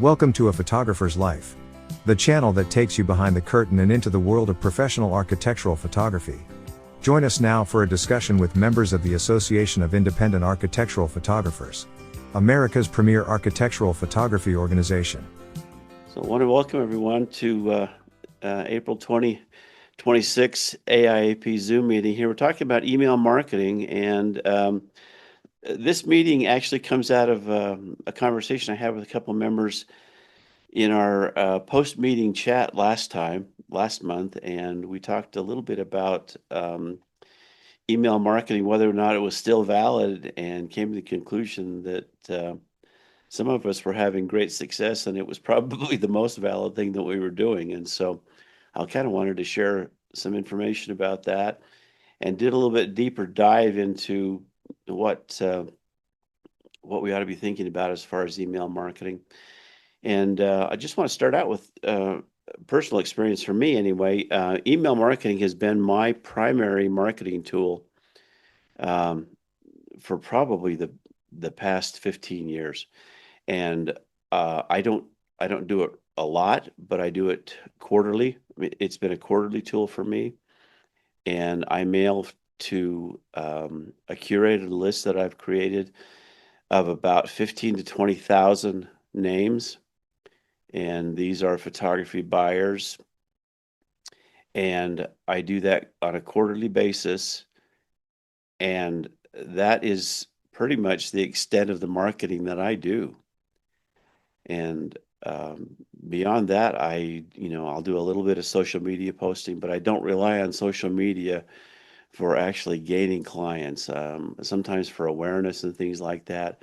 Welcome to A Photographer's Life, the channel that takes you behind the curtain and into the world of professional architectural photography. Join us now for a discussion with members of the Association of Independent Architectural Photographers, America's premier architectural photography organization. So I want to welcome everyone to April 2026 AIAP Zoom meeting here. We're talking about email marketing, and this meeting actually comes out of a conversation I had with a couple members in our post-meeting chat last month, and we talked a little bit about email marketing, whether or not it was still valid, and came to the conclusion that some of us were having great success, and it was probably the most valid thing that we were doing. And so I kind of wanted to share some information about that and did a little bit deeper dive into what we ought to be thinking about as far as email marketing. And I just want to start out with personal experience for me anyway. Email marketing has been my primary marketing tool for probably the past 15 years. And I don't do it a lot, but I do it quarterly. I mean, it's been a quarterly tool for me, and I mail to a curated list that I've created of about 15 to 20,000 names, and these are photography buyers. And I do that on a quarterly basis, and that is pretty much the extent of the marketing that I do. And beyond that, I'll do a little bit of social media posting, but I don't rely on social media for actually gaining clients, sometimes for awareness and things like that.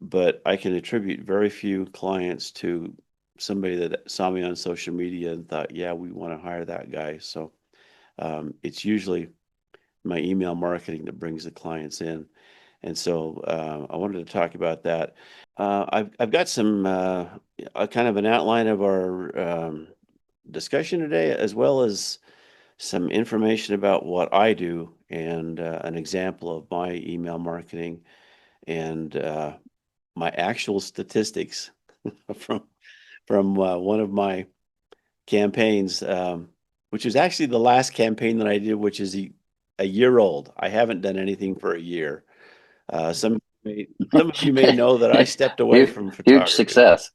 But I can attribute very few clients to somebody that saw me on social media and thought, yeah, we want to hire that guy. So it's usually my email marketing that brings the clients in. And so I wanted to talk about that. I've got some kind of an outline of our discussion today, as well as some information about what I do and an example of my email marketing and my actual statistics from one of my campaigns, which is actually the last campaign that I did, which is a year old. I haven't done anything for a year. Some of you may know that I stepped away from Huge photography. success.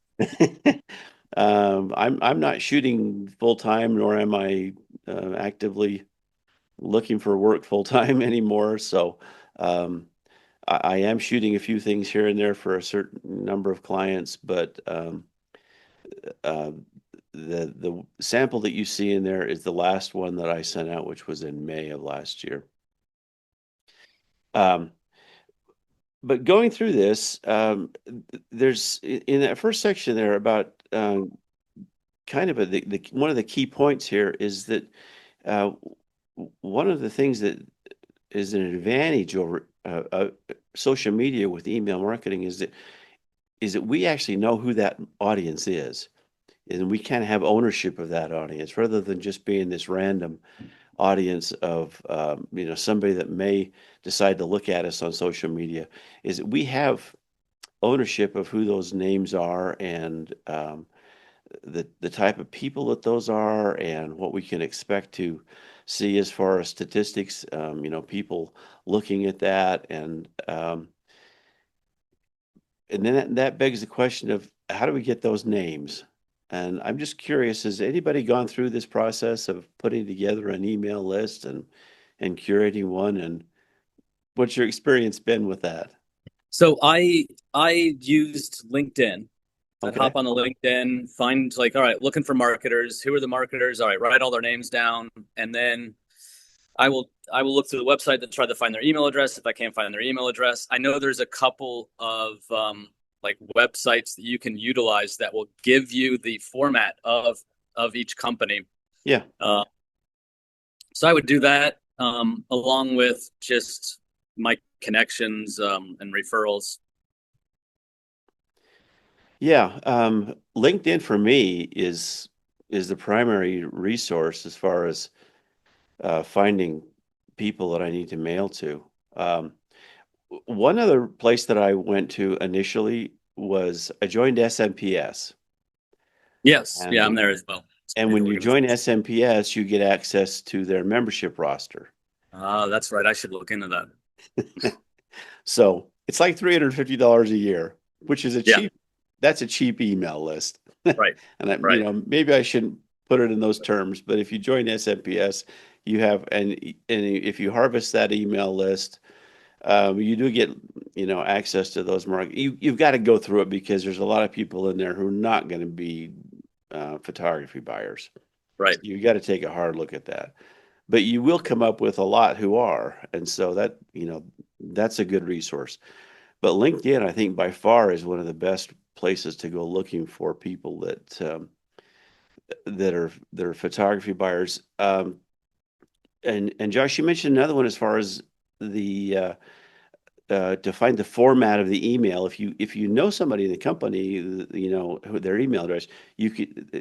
I'm not shooting full time, nor am I actively looking for work full time anymore. So I am shooting a few things here and there for a certain number of clients, but the sample that you see in there is the last one that I sent out, which was in May of last year. But going through this, there's in that first section there about kind of one of the key points here is that one of the things that is an advantage over social media with email marketing is that we actually know who that audience is, and we kind of have ownership of that audience rather than just being this random audience of somebody that may decide to look at us on social media. Is that we have ownership of who those names are and the type of people that those are and what we can expect to see as far as statistics, people looking at that, and then that begs the question of how do we get those names? And I'm just curious, has anybody gone through this process of putting together an email list and curating one? And what's your experience been with that? So I used LinkedIn. I'd Okay. hop on the LinkedIn, find all right, looking for marketers. Who are the marketers? All right, write all their names down, and then I will look through the website to try to find their email address. If I can't find their email address, I know there's a couple of websites that you can utilize that will give you the format of each company. Yeah. So I would do that along with just my connections and referrals. Yeah. LinkedIn for me is the primary resource as far as finding people that I need to mail to. One other place that I went to initially was I joined SMPS. Yes. Yeah, I'm And there as well. It's a and great when you join organization. SMPS, you get access to their membership roster. That's right. I should look into that. So it's like $350 a year, which is Yeah. that's a cheap email list. Right. And Right. maybe I shouldn't put it in those terms, but if you join SMPS, you have, and if you harvest that email list, you do get, access to those markets. You've got to go through it because there's a lot of people in there who are not going to be photography buyers. Right. You got to take a hard look at that. But you will come up with a lot who are, and so that's a good resource. But LinkedIn, I think by far is one of the best places to go looking for people that are photography buyers. And Josh, you mentioned another one as far as the to find the format of the email. If you know somebody in the company, their email address,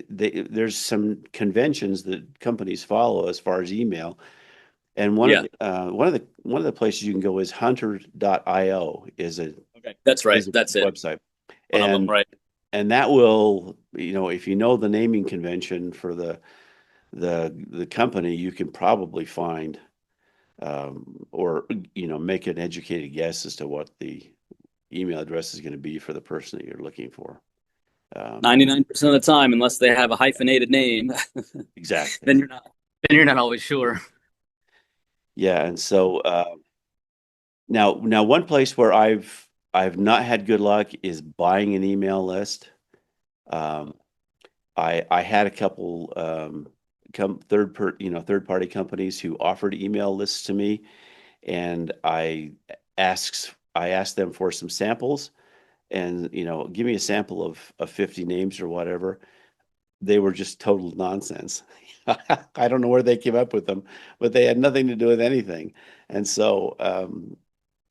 there's some conventions that companies follow as far as email. And Yeah. one of the places you can go is hunter.io Okay. That's right. is a That's it. website. One of them. And Right. that will, if you know the naming convention for the company, you can probably find or make an educated guess as to what the email address is going to be for the person that you're looking for. 99% of the time, unless they have a hyphenated name, Exactly. then you're not always sure. Yeah, and so now one place where I've not had good luck is buying an email list. Um, I had a couple third party companies who offered email lists to me, and I asked them for some samples, and give me a sample of 50 names or whatever. They were just total nonsense. I don't know where they came up with them, but they had nothing to do with anything. And so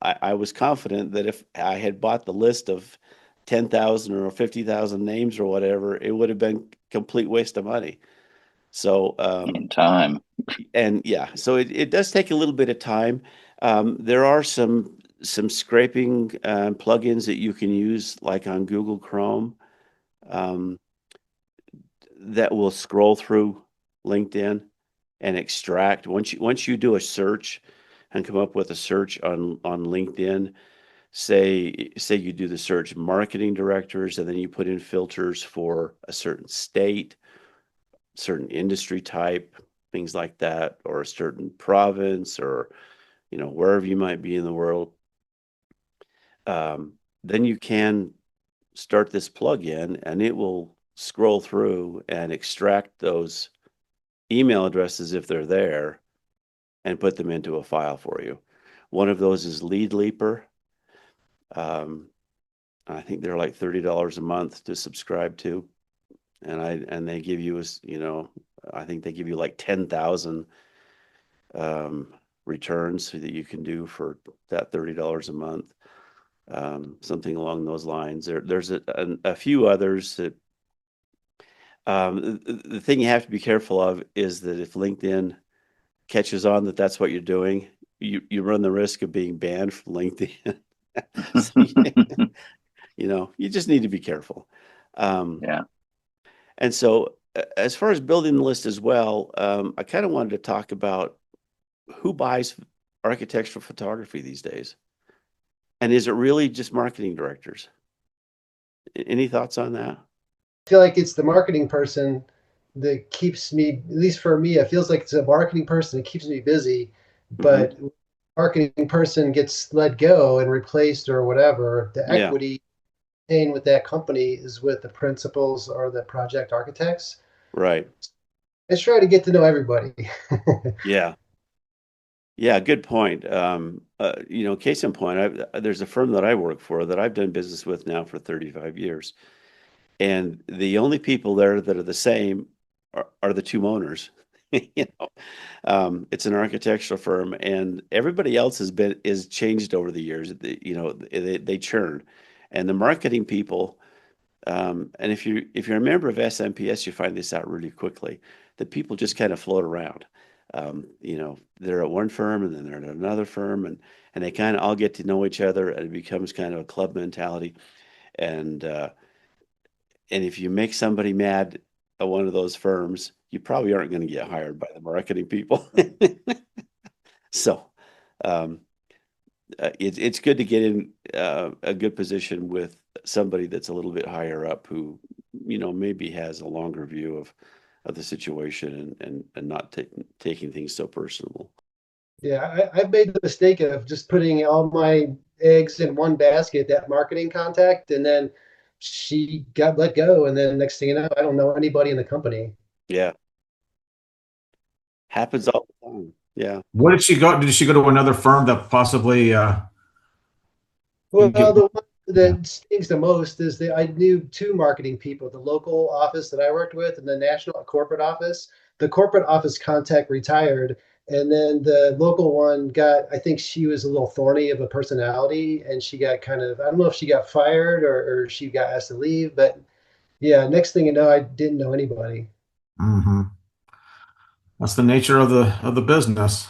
I was confident that if I had bought the list of 10,000 or 50,000 names or whatever, it would have been complete waste of money. So, In time. and yeah, so it does take a little bit of time. There are some scraping plugins that you can use, like on Google Chrome, um, that will scroll through LinkedIn and extract. Once you do a search and come up with a search on LinkedIn, say you do the search marketing directors, and then you put in filters for a certain state, certain industry type, things like that, or a certain province, or wherever you might be in the world. Then you can start this plugin, and it will scroll through and extract those email addresses if they're there and put them into a file for you. One of those is Lead Leaper. I think they're like $30 a month to subscribe to, and they give you I think they give you like 10,000 returns that you can do for that $30 a month. Something along those lines. There's a few others that the thing you have to be careful of is that if LinkedIn catches on that that's what you're doing, you run the risk of being banned from LinkedIn. So, you just need to be careful. Yeah. And so, as far as building the list as well, I kind of wanted to talk about who buys architectural photography these days, and is it really just marketing directors? Any thoughts on that? I feel like it's the marketing person that keeps me, at least for me, it feels like it's a marketing person that keeps me busy. But marketing person gets let go and replaced or whatever, the Yeah, equity staying with that company is with the principals or the project architects. right. I just try to get to know everybody. Yeah. Yeah, good point. Case in point, there's a firm that I work for that I've done business with now for 35 years. And the only people there that are the same are the two owners. It's an architectural firm, and everybody else is changed over the years. They churn, and the marketing people. And if you're a member of SMPS, you find this out really quickly. That people just kind of float around. They're at one firm and then they're at another firm, and they kind of all get to know each other, and it becomes kind of a club mentality. And And if you make somebody mad at one of those firms, you probably aren't going to get hired by the marketing people. So it's good to get in a good position with somebody that's a little bit higher up who, maybe has a longer view of the situation and not taking things so personal. Yeah, I've made the mistake of just putting all my eggs in one basket, that marketing contact, and then she got let go. And then next thing you know, I don't know anybody in the company. Yeah. Happens all the time. Yeah. What did she go? Did she go to another firm that possibly Well, give? the one Yeah. that stings the most is that I knew two marketing people, the local office that I worked with and the national corporate office. The corporate office contact retired, and then the local one got, I think she was a little thorny of a personality, and she got kind of, I don't know if she got fired or she got asked to leave, but yeah, next thing you know, I didn't know anybody. Hmm. That's the nature of the business.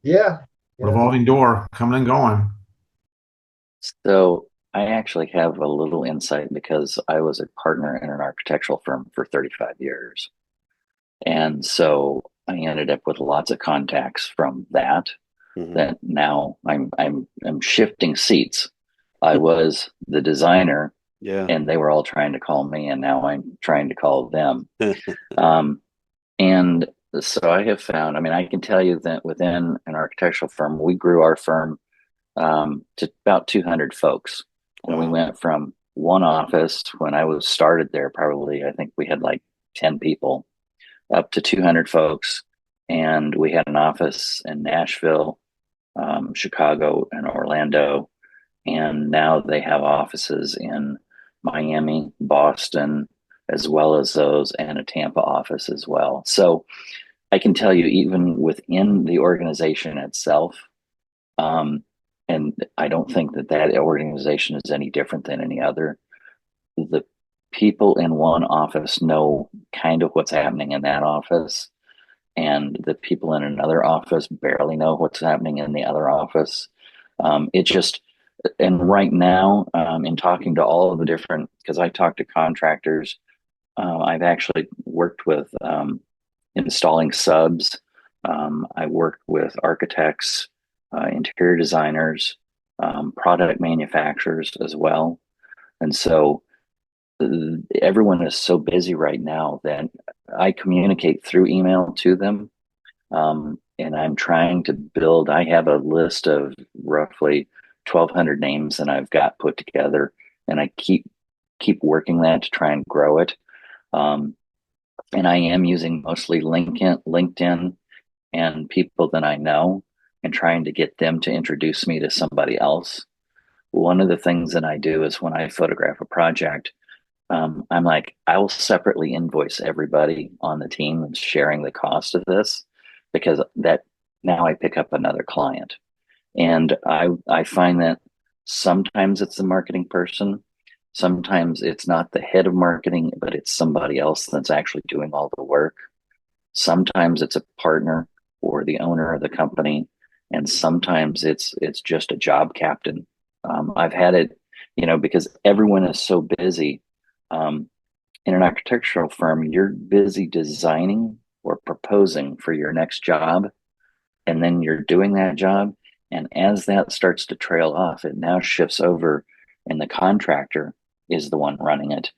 Yeah, yeah. Revolving door, coming and going. So I actually have a little insight because I was a partner in an architectural firm for 35 years. And so I ended up with lots of contacts from that. Mhm. That now I'm shifting seats. I was the designer Yeah. and they were all trying to call me, and now I'm trying to call them. And so I have found, I mean, I can tell you that within an architectural firm, we grew our firm to about 200 folks. And we Wow. went from one office when I was started there, probably, I think we had like 10 people, up to 200 folks. And we had an office in Nashville, Chicago, and Orlando. And now they have offices in Miami, Boston, as well as those, and a Tampa office as well. So I can tell you, even within the organization itself, and I don't think that that organization is any different than any other. The people in one office know kind of what's happening in that office, and the people in another office barely know what's happening in the other office. It just, and right now, in talking to all of the different, because I talk to contractors, I've actually worked with installing subs. I work with architects, interior designers, product manufacturers as well. And so everyone is so busy right now that I communicate through email to them. And I'm trying to build, I have a list of roughly 1,200 names that I've got put together, and I keep working that to try and grow it. And I am using mostly LinkedIn and people that I know, and trying to get them to introduce me to somebody else. One of the things that I do is when I photograph a project, I'm like, I will separately invoice everybody on the team that's sharing the cost of this, because that now I pick up another client. And I find that sometimes it's the marketing person, sometimes it's not the head of marketing, but it's somebody else that's actually doing all the work. Sometimes it's a partner or the owner of the company, and sometimes it's just a job captain. I've had it, because everyone is so busy. In an architectural firm, you're busy designing or proposing for your next job, and then you're doing that job. And as that starts to trail off, it now shifts over, and the contractor is the one running it.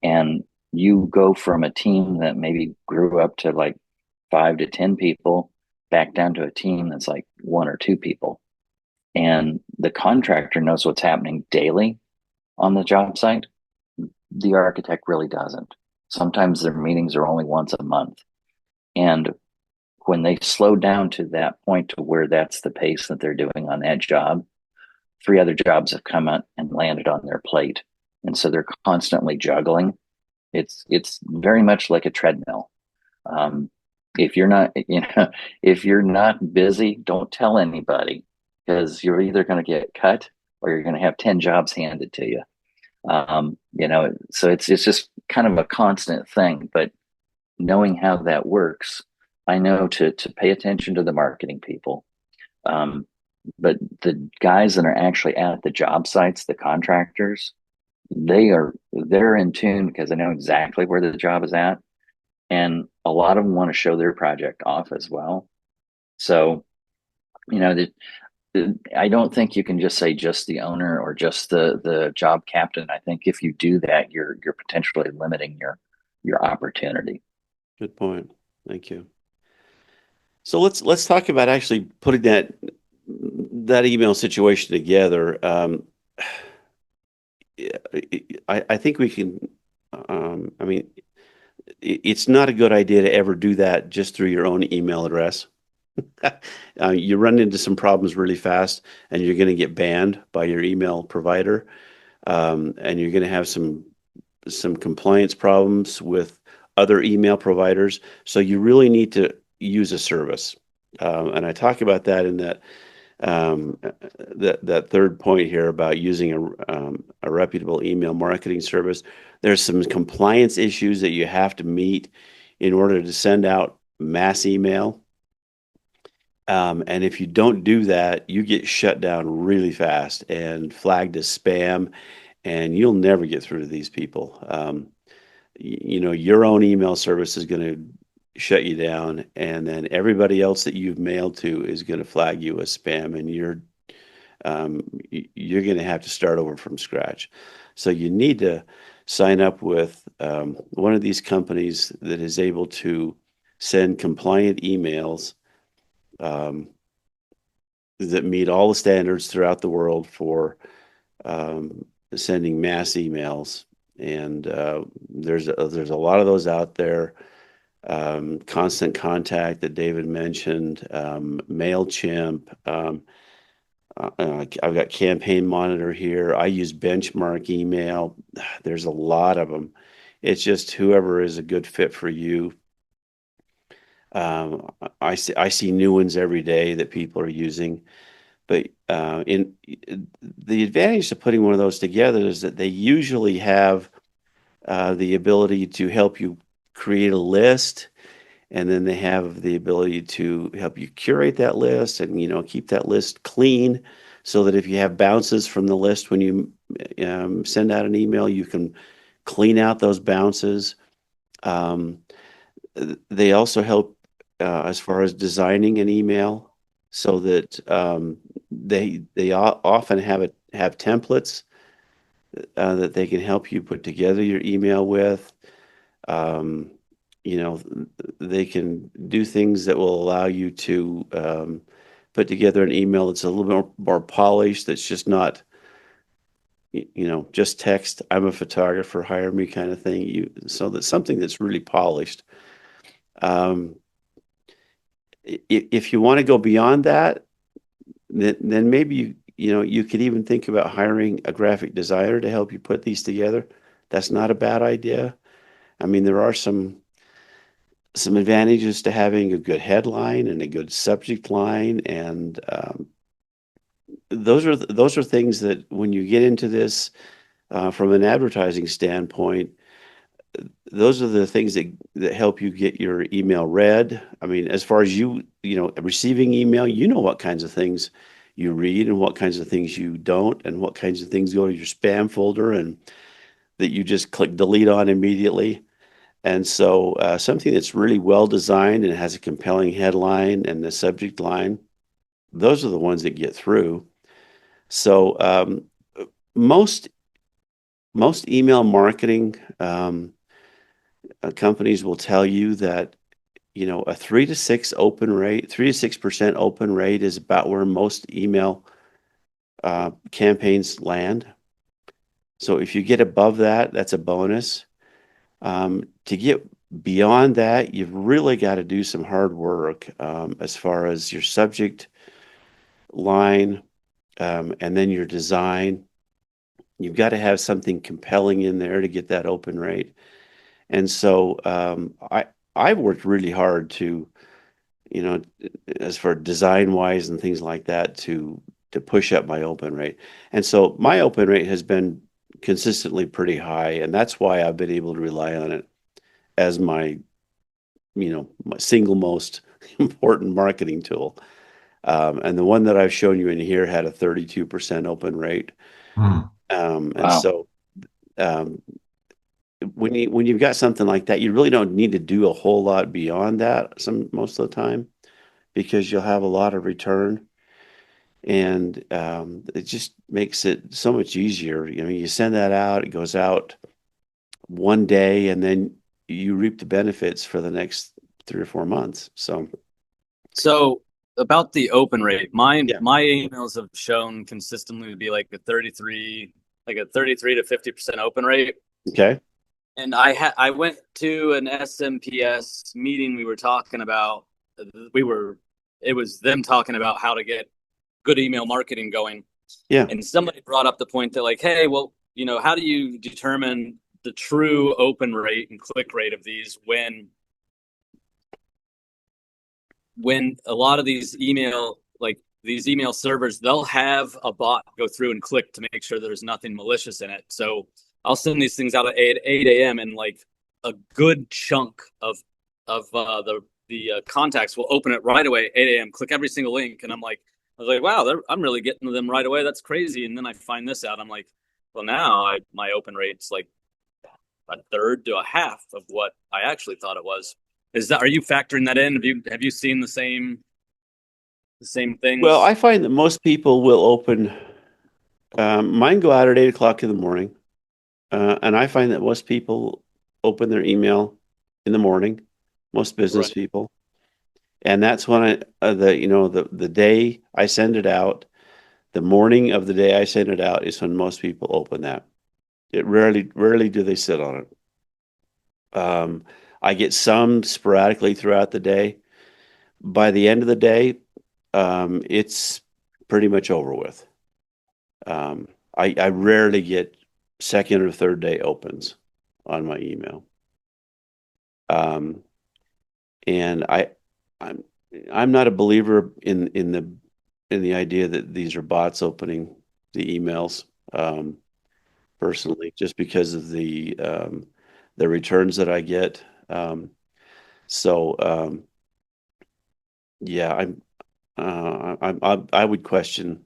And you go from a team that maybe grew up to like 5 to 10 people back down to a team that's like 1 or 2 people. And the contractor knows what's happening daily on the job site. The architect really doesn't. Sometimes their meetings are only once a month. And when they slow down to that point to where that's the pace that they're doing on that job, 3 other jobs have come out and landed on their plate. And so they're constantly juggling. It's very much like a treadmill. Um, if you're not, if you're not busy, don't tell anybody, because you're either going to get cut or you're going to have 10 jobs handed to you. So it's just kind of a constant thing, but knowing how that works, I know to pay attention to the marketing people. But the guys that are actually at the job sites, the contractors, they're in tune because they know exactly where the job is at, and a lot of them want to show their project off as well. So, you know, I don't think you can just say just the owner or just the job captain. I think if you do that, you're potentially limiting your opportunity. Good point. Thank you. So let's talk about actually putting that email situation together. I think we can. I mean, it's not a good idea to ever do that just through your own email address. You run into some problems really fast, and you're going to get banned by your email provider, and you're going to have some compliance problems with other email providers. So you really need to use a service, and I talk about that in that third point here about using a reputable email marketing service. There's some compliance issues that you have to meet in order to send out mass email. And if you don't do that, you get shut down really fast and flagged as spam, and you'll never get through to these people. Your own email service is going to shut you down, and then everybody else that you've mailed to is going to flag you as spam, and you're going to have to start over from scratch. So you need to sign up with one of these companies that is able to send compliant emails that meet all the standards throughout the world for sending mass emails. And there's a lot of those out there. Constant Contact that David mentioned, Mailchimp. I've got Campaign Monitor here. I use Benchmark Email. There's a lot of them. It's just whoever is a good fit for you. I see new ones every day that people are using. But in the advantage of putting one of those together is that they usually have the ability to help you create a list, and then they have the ability to help you curate that list and keep that list clean, so that if you have bounces from the list when you send out an email, you can clean out those bounces. They also help as far as designing an email, so that they often have templates that they can help you put together your email with. Um, they can do things that will allow you to put together an email that's a little bit more polished, that's just not just text, I'm a photographer, hire me kind of thing. So that's something that's really polished. If you want to go beyond that, then maybe you could even think about hiring a graphic designer to help you put these together. That's not a bad idea. I mean, there are some advantages to having a good headline and a good subject line, and those are things that when you get into this from an advertising standpoint, those are the things that help you get your email read. I mean, as far as receiving email, what kinds of things you read and what kinds of things you don't, and what kinds of things go to your spam folder and that you just click delete on immediately. And so something that's really well designed and has a compelling headline and the subject line, those are the ones that get through. So most email marketing companies will tell you that a 3 to 6% open rate is about where most email campaigns land. So if you get above that, that's a bonus. To get beyond that, you've really got to do some hard work as far as your subject line and then your design. You've got to have something compelling in there to get that open rate. And so I've worked really hard to, as for design wise and things like that, to push up my open rate. And so my open rate has been consistently pretty high, and that's why I've been able to rely on it as my single most important marketing tool. And the one that I've shown you in here had a 32% open rate. Hmm. And Wow. so when you've got something like that, you really don't need to do a whole lot beyond that most of the time, because you'll have a lot of return, and it just makes it so much easier. You send that out, it goes out one day, and then you reap the benefits for the next 3 or 4 months. So about the open rate, my Yeah. emails have shown consistently to be like a 33 to 50% open rate. Okay. And I went to an SMPS meeting. We were talking about it was them talking about how to get good email marketing going. Yeah. And somebody brought up the point that like, hey, well, how do you determine the true open rate and click rate of these when a lot of these email servers, they'll have a bot go through and click to make sure there's nothing malicious in it. So I'll send these things out at 8 a.m. and like a good chunk of the contacts will open it right away at 8 a.m. Click every single link, and I was like, wow, I'm really getting to them right away. That's crazy. And then I find this out. I'm like, well, now my open rate's like a third to a half of what I actually thought it was. Are you factoring that in? Have you seen the same things? Well, I find that most people will open. Mine go out at 8 o'clock in the morning, and I find that most people open their email in the morning. Most business Right. people, and that's when the day I send it out, the morning of the day I send it out is when most people open that. It rarely do they sit on it. I get some sporadically throughout the day. By the end of the day, it's pretty much over with. I rarely get second or third day opens on my email. And I'm not a believer in the idea that these are bots opening the emails, personally, just because of the returns that I get. Yeah, I would question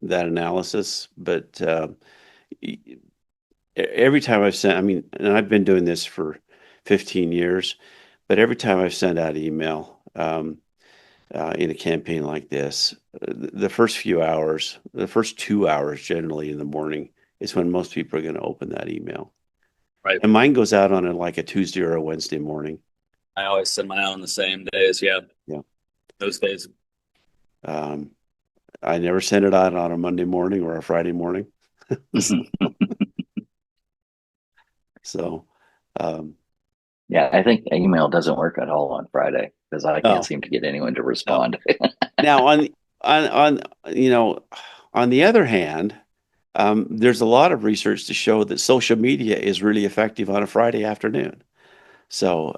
that analysis, but every time I've sent, and I've been doing this for 15 years, but every time I've sent out email in a campaign like this, the first few hours, the first 2 hours generally in the morning is when most people are going to open that email. Right. And mine goes out on like a Tuesday or a Wednesday morning. I always send mine out on the same days. Yeah. Yeah. Those days. I never send it out on a Monday morning or a Friday morning. So, yeah, I think email doesn't work at all on Friday because I can't Oh. seem to get anyone to respond. Now on the other hand, there's a lot of research to show that social media is really effective on a Friday afternoon. So,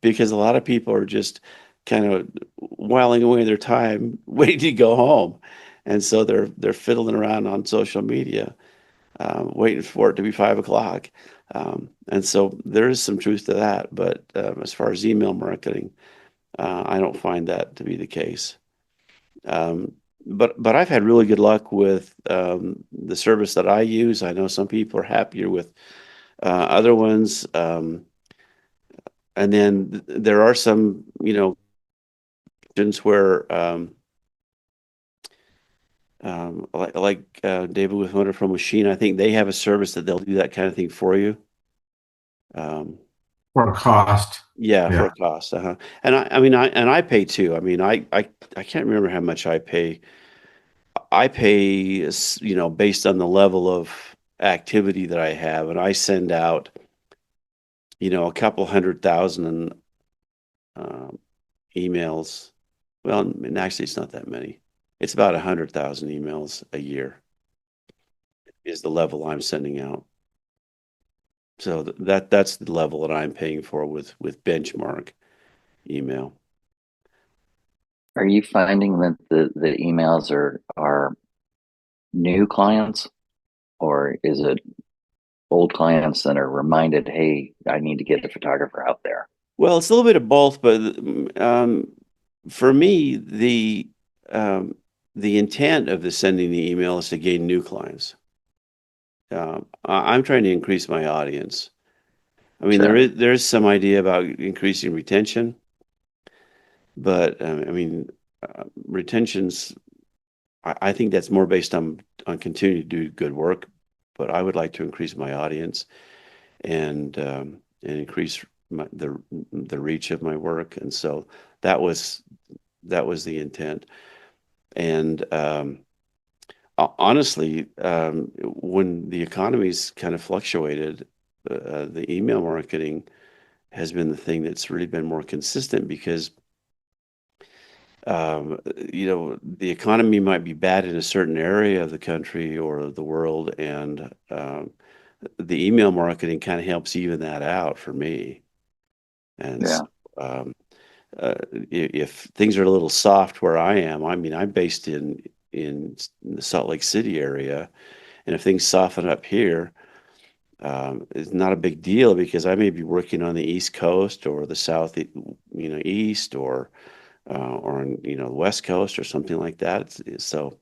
because a lot of people are just kind of whiling away their time waiting to go home, and so they're fiddling around on social media, waiting for it to be 5 o'clock. And so there is some truth to that. But as far as email marketing, I don't find that to be the case. But I've had really good luck with the service that I use. I know some people are happier with other ones. And then there are some, where like David with Wonderful Machine, I think they have a service that they'll do that kind of thing for you. For a cost. Yeah, for Yeah. a cost. And I pay too. I can't remember how much I pay. I pay, based on the level of activity that I have, and I send out, a couple 100,000 emails. Well, and actually, it's not that many. It's about 100,000 emails a year is the level I'm sending out. So that's the level that I'm paying for with benchmark email. Are you finding that the emails are new clients, or is it old clients that are reminded, hey, I need to get a photographer out there? Well, it's a little bit of both, but for me, the intent of the sending the email is to gain new clients. I'm trying to increase my audience. I mean, Sure. there's some idea about increasing retention, but I mean, retention's I think that's more based on continuing to do good work. But I would like to increase my audience and increase the reach of my work, and so that was the intent. And honestly, when the economy's kind of fluctuated, the email marketing has been the thing that's really been more consistent because the economy might be bad in a certain area of the country or the world, and the email marketing kind of helps even that out for me. And Yeah. so, if things are a little soft where I am, I mean, I'm based in the Salt Lake City area, and if things soften up here, it's not a big deal because I may be working on the East Coast or the South, East or on the West Coast or something like that. So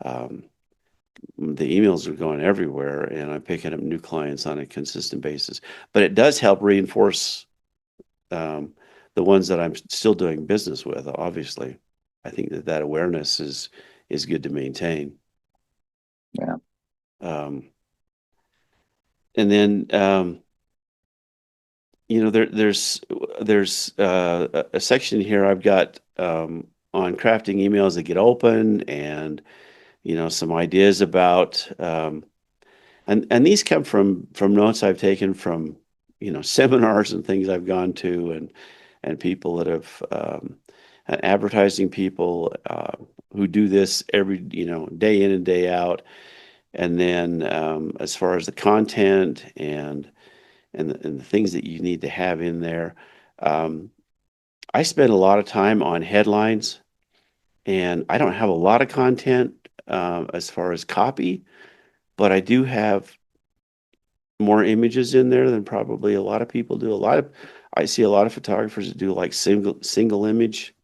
um, the emails are going everywhere, and I'm picking up new clients on a consistent basis. But it does help reinforce um, the ones that I'm still doing business with. Obviously, I think that awareness is good to maintain. Yeah. And then there's a section here I've got on crafting emails that get open, and some ideas about and these come from notes I've taken from seminars and things I've gone to, and people that have and advertising people who do this every day in and day out. And then as far as the content and the things that you need to have in there, um, I spend a lot of time on headlines, and I don't have a lot of content as far as copy, but I do have more images in there than probably a lot of people do. I see a lot of photographers that do like single image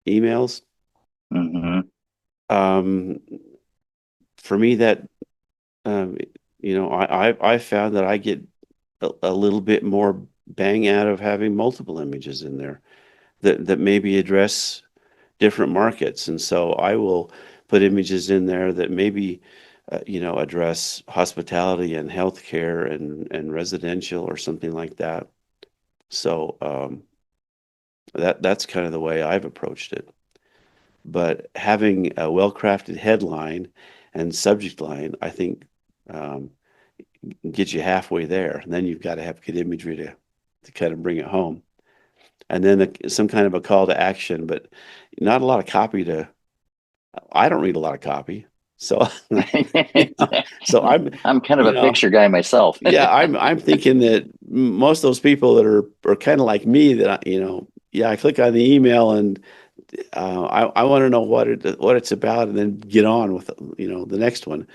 emails. Hmm. Um, for me, that um, I found that I get a little bit more bang out of having multiple images in there that maybe address different markets. And so I will put images in there that maybe address hospitality and healthcare and residential or something like that. So that's kind of the way I've approached it. But having a well-crafted headline and subject line, I think, um, gets you halfway there. And then you've got to have good imagery to kind of bring it home. And then some kind of a call to action, but not a lot of copy to. I don't read a lot of copy, so so I'm kind of you a know, picture guy myself. yeah, I'm thinking that most of those people that are kind of like me that yeah, I click on the email and I want to know what it's about and then get on with the next one.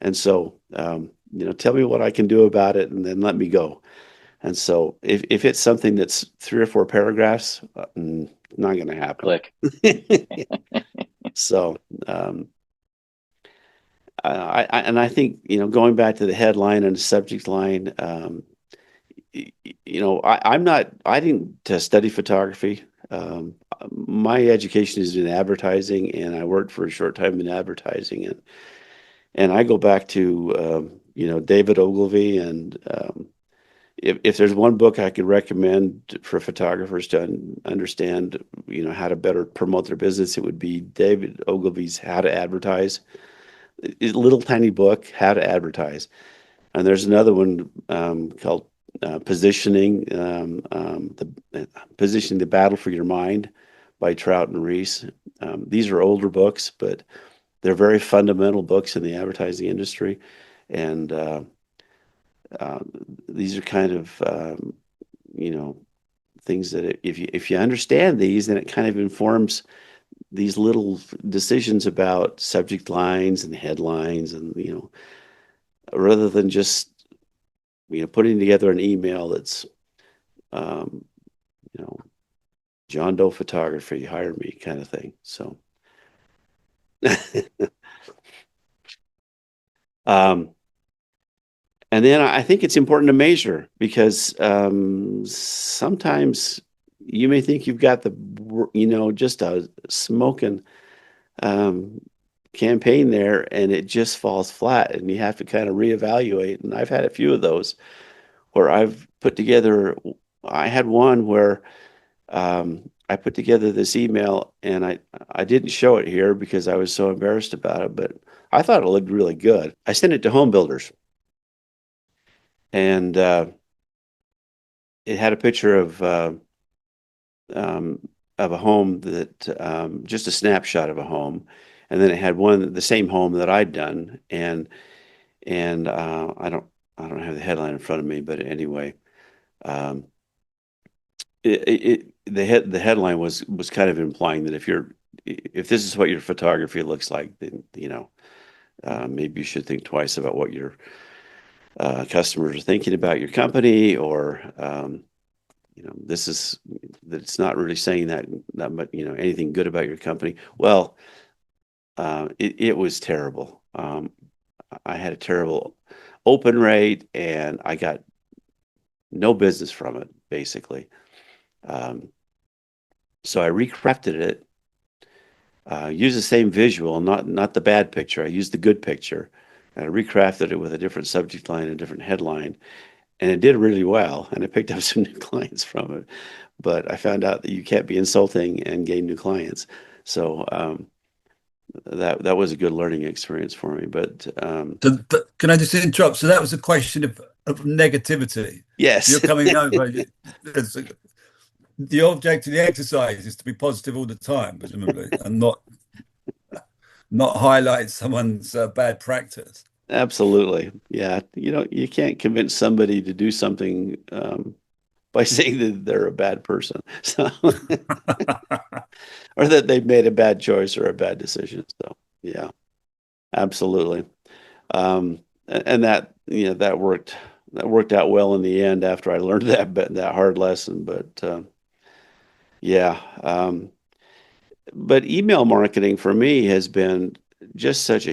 And so tell me what I can do about it and then let me go. And so if it's something that's 3 or 4 paragraphs, not going to happen. Click. So I think going back to the headline and the subject line, I didn't study photography. My education is in advertising, and I worked for a short time in advertising, and I go back to David Ogilvy, and if there's one book I could recommend for photographers to understand how to better promote their business, it would be David Ogilvy's How to Advertise. It's a little tiny book, How to Advertise. And there's another one called Positioning, Positioning the Battle for Your Mind by Trout and Reese. These are older books, but they're very fundamental books in the advertising industry. And uh, these are kind of, things that if you understand these, then it kind of informs these little decisions about subject lines and headlines and rather than just putting together an email that's um, you know John Doe photography, hire me kind of thing. So um, And then I think it's important to measure, because sometimes you may think you've got just a smoking campaign there, and it just falls flat, and you have to kind of reevaluate. And I've had a few of those where I had one where I put together this email, and I didn't show it here because I was so embarrassed about it, but I thought it looked really good. I sent it to home builders, and it had a picture of a home just a snapshot of a home, and then it had the same home that I'd done, and I don't have the headline in front of me, but anyway, um, the headline was kind of implying that if this is what your photography looks like, then maybe you should think twice about what your customers are thinking about your company, or this is that it's not really saying that much, anything good about your company. Well, it was terrible. I had a terrible open rate, and I got no business from it, basically. So I recrafted it, used the same visual, not the bad picture. I used the good picture, and I recrafted it with a different subject line and a different headline, and it did really well. And I picked up some new clients from it. But I found out that you can't be insulting and gain new clients. So that was a good learning experience for me. But can I just interrupt? So that was a question of negativity. yes, You're coming over. The object of the exercise is to be positive all the time, presumably, and not highlight someone's bad practice. absolutely. Yeah, you can't convince somebody to do something by saying that they're a bad person, so or that they've made a bad choice or a bad decision. So yeah, absolutely. And that worked out well in the end after I learned that hard lesson. But yeah, but email marketing for me has been just such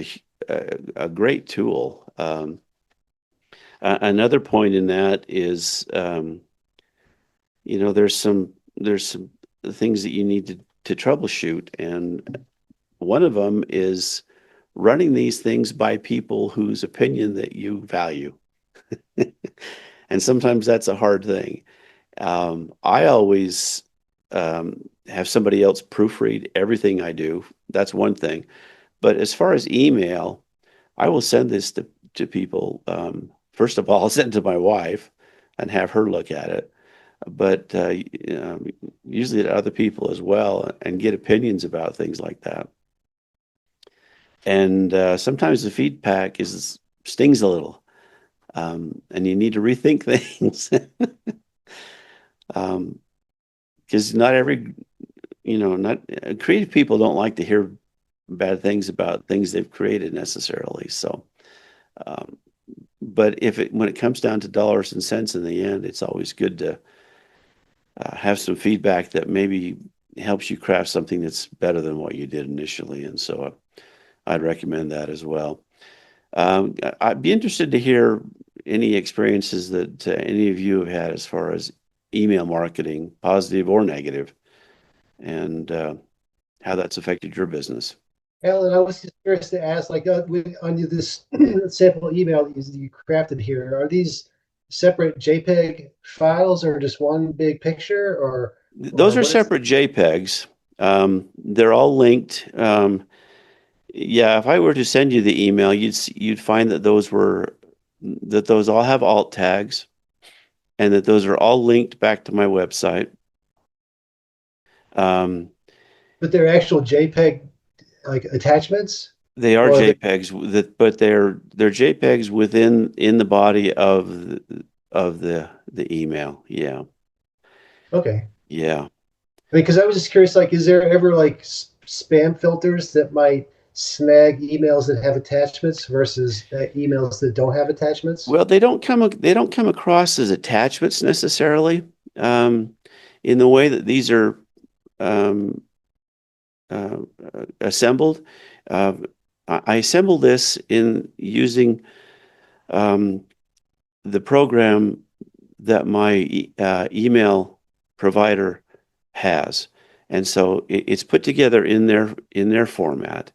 a great tool. Another point in that is, there's some things that you need to troubleshoot, and one of them is running these things by people whose opinion that you value. And sometimes that's a hard thing. I always have somebody else proofread everything I do. That's one thing. But as far as email, I will send this to people. First of all, I'll send it to my wife and have her look at it. But usually to other people as well, and get opinions about things like that. And sometimes the feedback stings a little, and you need to rethink things. Because not creative people don't like to hear bad things about things they've created necessarily. So, but when it comes down to dollars and cents in the end, it's always good to have some feedback that maybe helps you craft something that's better than what you did initially. And so I'd recommend that as well. I'd be interested to hear any experiences that any of you have had as far as email marketing, positive or negative, and how that's affected your business. Alan, I was just curious to ask, like on this sample email that you crafted here, are these separate JPEG files or just one big picture, or those are separate JPEGs? They're all linked. Yeah, if I were to send you the email, you'd find that those all have alt tags, and that those are all linked back to my website. But they're actual JPEG like attachments? They are JPEGs, but they're JPEGs in the body of the email. Yeah. Okay. Yeah. I mean, because I was just curious, like, is there ever like spam filters that might snag emails that have attachments versus emails that don't have attachments? Well, they don't come across as attachments necessarily, in the way that these are assembled. I assembled this in using the program that my email provider has. And so it's put together in their format.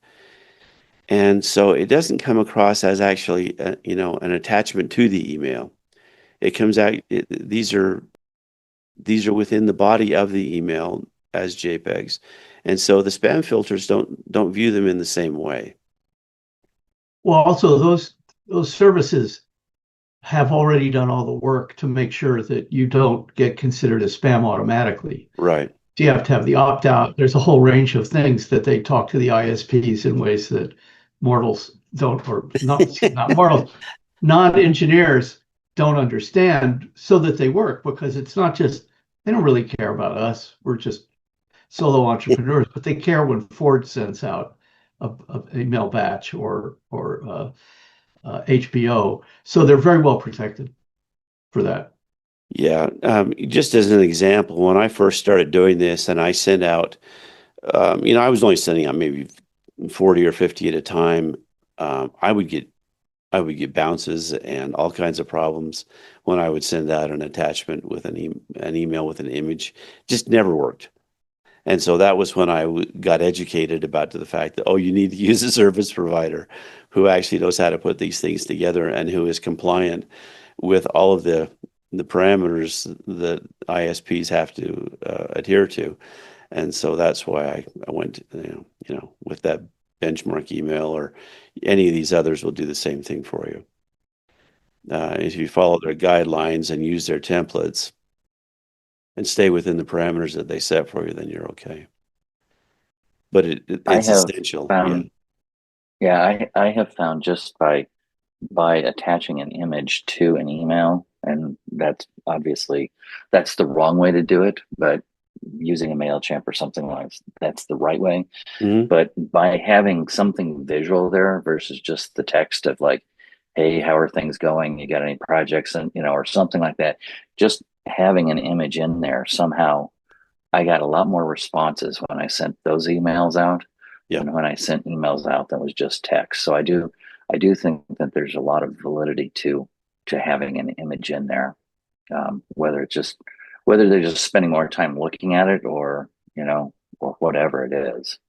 And so it doesn't come across as actually, an attachment to the email. It comes out, these are within the body of the email as JPEGs. And so the spam filters don't view them in the same way. Well, also those services have already done all the work to make sure that you don't get considered as spam automatically. Right. So you have to have the opt out. There's a whole range of things that they talk to the ISPs in ways that mortals don't, or not mortals, non-engineers don't understand, so that they work, because it's not just, they don't really care about us. We're just solo entrepreneurs, but they care when Ford sends out a email batch or HBO. So they're very well protected for that. Yeah. Just as an example, when I first started doing this and I sent out, I was only sending out maybe 40 or 50 at a time. I would get bounces and all kinds of problems when I would send out an attachment with an email with an image. Just never worked. And so that was when I got educated about the fact that, oh, you need to use a service provider who actually knows how to put these things together and who is compliant with all of the parameters that ISPs have to adhere to. And so that's why I went, with that benchmark email, or any of these others will do the same thing for you. If you follow their guidelines and use their templates and stay within the parameters that they set for you, then you're okay. But it's essential. I have found just by attaching an image to an email, and that's the wrong way to do it, but using a Mailchimp or something like that's the right way. Mm-hmm. But by having something visual there versus just the text of like, hey, how are things going? You got any projects? And, or something like that. Just having an image in there, somehow I got a lot more responses when I sent those emails out than when I sent emails out that was just text. So I do think that there's a lot of validity to having an image in there, whether they're just spending more time looking at it, or or whatever it is.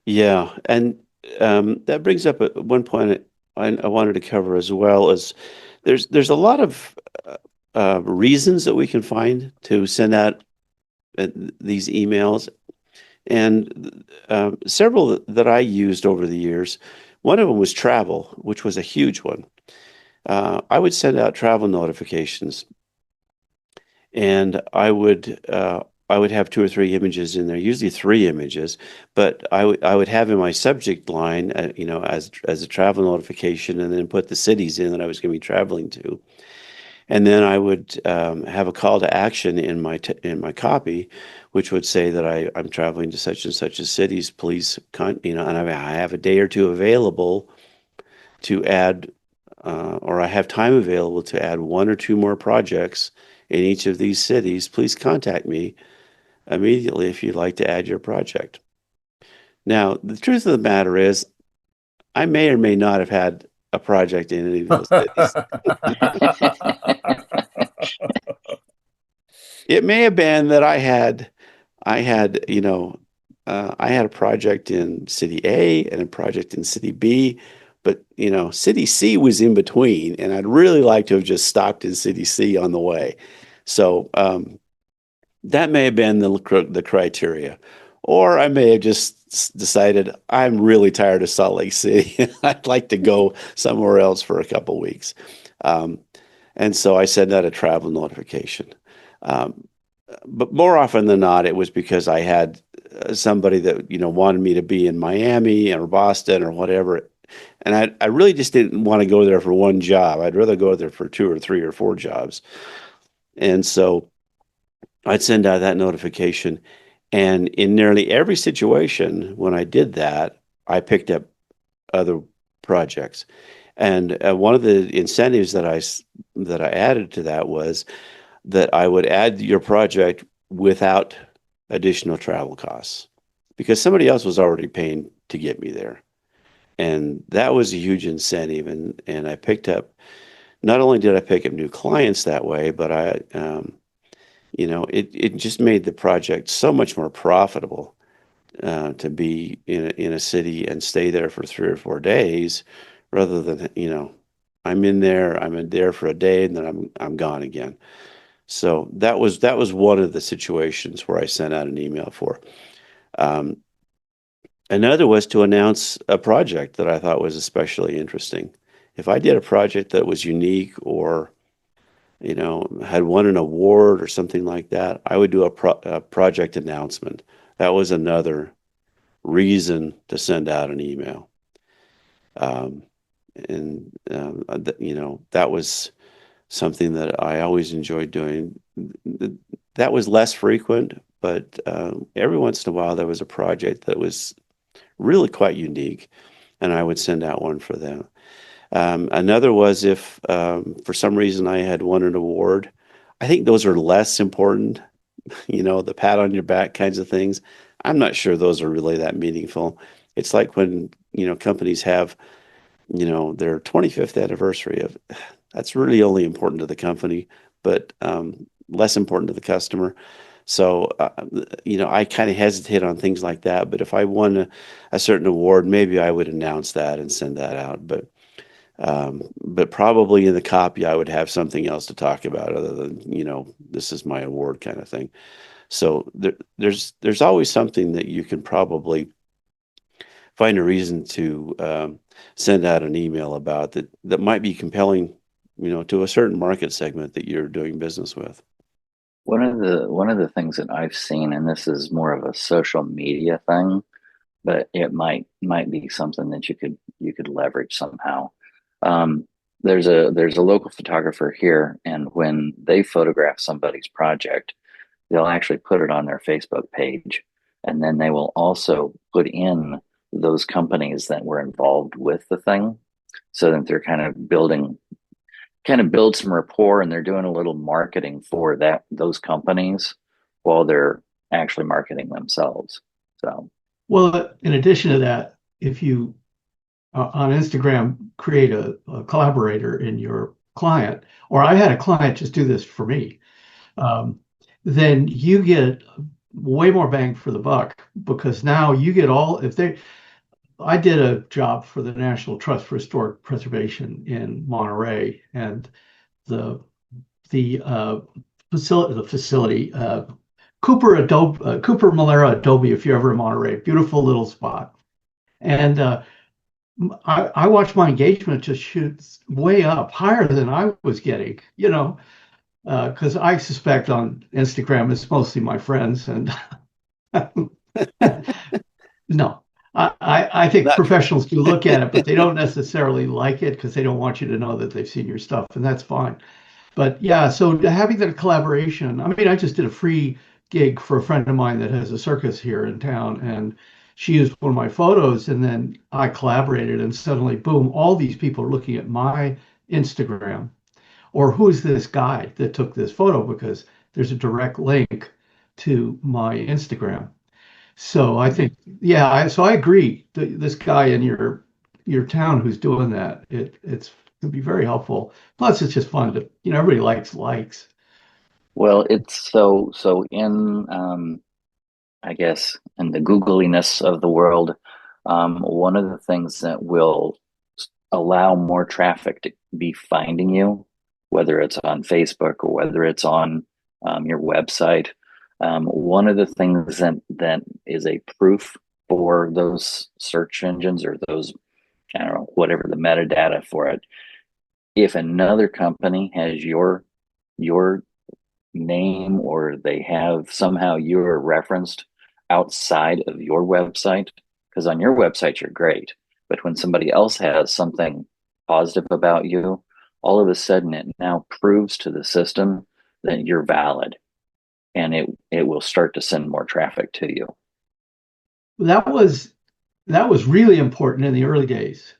Yeah, and that brings up one point I wanted to cover as well. Is there's a lot of reasons that we can find to send out these emails, and several that I used over the years. One of them was travel, which was a huge one. I would send out travel notifications, and I would have 2 or 3 images in there, usually 3 images, but I would have in my subject line, as a travel notification, and then put the cities in that I was going to be traveling to. And then I would have a call to action in my copy, which would say that I'm traveling to such and such a cities. Please, and I have a day or two available to add, or I have time available to add 1 or 2 more projects in each of these cities. Please contact me immediately if you'd like to add your project. Now, the truth of the matter is, I may or may not have had a project in any of those cities. It may have been that I had a project in city A and a project in city B, but city C was in between, and I'd really like to have just stopped in city C on the way. So that may have been the criteria. Or I may have just decided I'm really tired of Salt Lake City. I'd like to go somewhere else for a couple weeks. And so I sent out a travel notification. But more often than not, it was because I had somebody that, wanted me to be in Miami or Boston or whatever. And I really just didn't want to go there for one job. I'd rather go there for 2 or 3 or 4 jobs. And so I'd send out that notification. And in nearly every situation, when I did that, I picked up other projects. And one of the incentives that I added to that was that I would add your project without additional travel costs, because somebody else was already paying to get me there. And that was a huge incentive. And I picked up not only did I pick up new clients that way, but it just made the project so much more profitable to be in a city and stay there for 3 or 4 days, rather than I'm in there for a day and then I'm gone again. So that was one of the situations where I sent out an email for. Um, Another was to announce a project that I thought was especially interesting. If I did a project that was unique, or had won an award or something like that, I would do a project announcement. That was another reason to send out an email. Um, that was something that I always enjoyed doing. That was less frequent, but every once in a while there was a project that was really quite unique, and I would send out one for them. Another was if for some reason I had won an award. I think those are less important, the pat on your back kinds of things. I'm not sure those are really that meaningful. It's like when, companies have, their 25th anniversary of, that's really only important to the company, but less important to the customer. So, I kind of hesitate on things like that. But if I won a certain award, maybe I would announce that and send that out. But probably in the copy, I would have something else to talk about other than, this is my award kind of thing. So there's always something that you can probably find a reason to send out an email about that might be compelling, to a certain market segment that you're doing business with. One of the things that I've seen, and this is more of a social media thing, but it might be something that you could leverage somehow. Um, there's a local photographer here, and when they photograph somebody's project, they'll actually put it on their Facebook page, and then they will also put in those companies that were involved with the thing, so that they're kind of build some rapport, and they're doing a little marketing for those companies while they're actually marketing themselves. So, Well, in addition to that, if you on Instagram create a collaborator in your client, or I had a client just do this for me, um, then you get way more bang for the buck, because now you get all, if they, I did a job for the National Trust for Historic Preservation in Monterey, and the the facility, Cooper Malera Adobe, if you're ever in Monterey, beautiful little spot. And I watched my engagement just shoot way up, higher than I was getting, because I suspect on Instagram it's mostly my friends, and no, I think Not true. professionals do look at it, but they don't necessarily like it because they don't want you to know that they've seen your stuff, and that's fine. But yeah, so having that collaboration, I mean, I just did a free gig for a friend of mine that has a circus here in town, and she used one of my photos, and then I collaborated, and suddenly, boom, all these people are looking at my Instagram, or who's this guy that took this photo, because there's a direct link to my Instagram. So I think, yeah, so I agree. This guy in your town who's doing that, it's can be very helpful. Plus, it's just fun to, everybody likes. well, it's so in I guess in the googliness of the world, one of the things that will allow more traffic to be finding you, whether it's on Facebook or whether it's on your website. One of the things that is a proof for those search engines, or those, I don't know, whatever the metadata for it. If another company has your name, or they have somehow you're referenced outside of your website, because on your website you're great, but when somebody else has something positive about you, all of a sudden it now proves to the system that you're valid, and it will start to send more traffic to you. That was really important in the early days.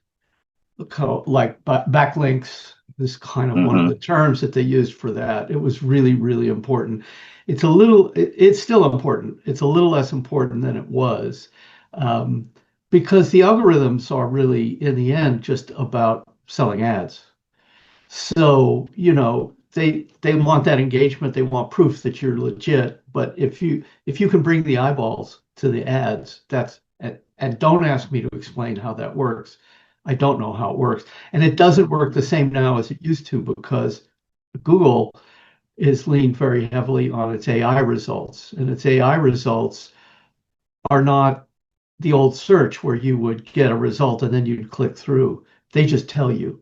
Like backlinks is kind of one of Mm-hmm. the terms that they used for that. It was really, really important. It's still important. It's a little less important than it was, um, because the algorithms are really, in the end, just about selling ads. So, they want that engagement, they want proof that you're legit. But if you can bring the eyeballs to the ads, and don't ask me to explain how that works. I don't know how it works. And it doesn't work the same now as it used to because Google is leaned very heavily on its AI results. And its AI results are not the old search where you would get a result and then you'd click through. They just tell you.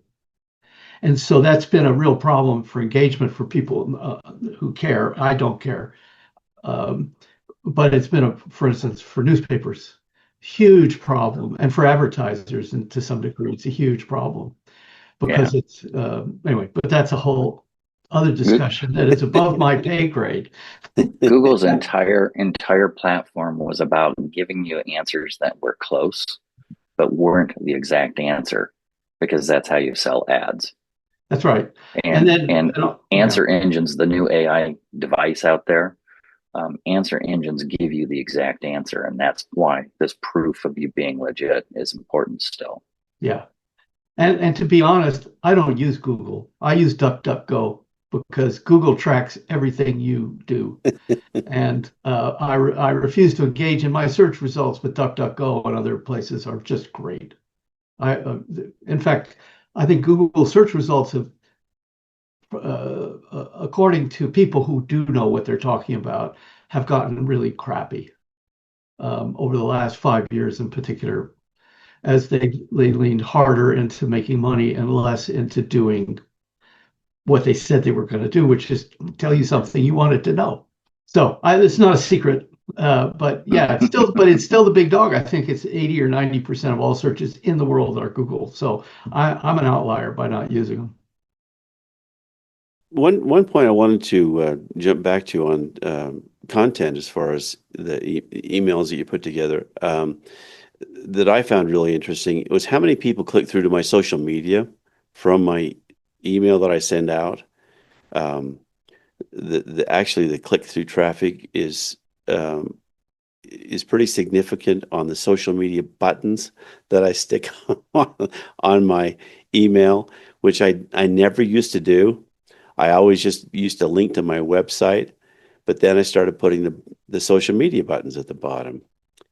And so that's been a real problem for engagement for people who care. I don't care. Um, but it's been, for instance, for newspapers, huge problem. And for advertisers, and to some degree, it's a huge problem because it's, anyway, but that's a whole other discussion that is above my pay grade. Google's entire platform was about giving you answers that were close, but weren't the exact answer, because that's how you sell ads. That's right. And answer engines, the new AI device out there, answer engines give you the exact answer, and that's why this proof of you being legit is important still. Yeah. And to be honest, I don't use Google. I use DuckDuckGo because Google tracks everything you do. And I refuse to engage in my search results, but DuckDuckGo and other places are just great. In fact, I think Google search results have, according to people who do know what they're talking about, have gotten really crappy over the last 5 years in particular, as they leaned harder into making money and less into doing what they said they were going to do, which is tell you something you wanted to know. So it's not a secret, but yeah, it's still the big dog. I think it's 80 or 90% of all searches in the world are Google. So I'm an outlier by not using them. One point I wanted to jump back to on content, as far as the emails that you put together, that I found really interesting was how many people click through to my social media from my email that I send out. Actually the click-through traffic is pretty significant on the social media buttons that I stick on my email, which I never used to do. I always just used to link to my website, but then I started putting the social media buttons at the bottom,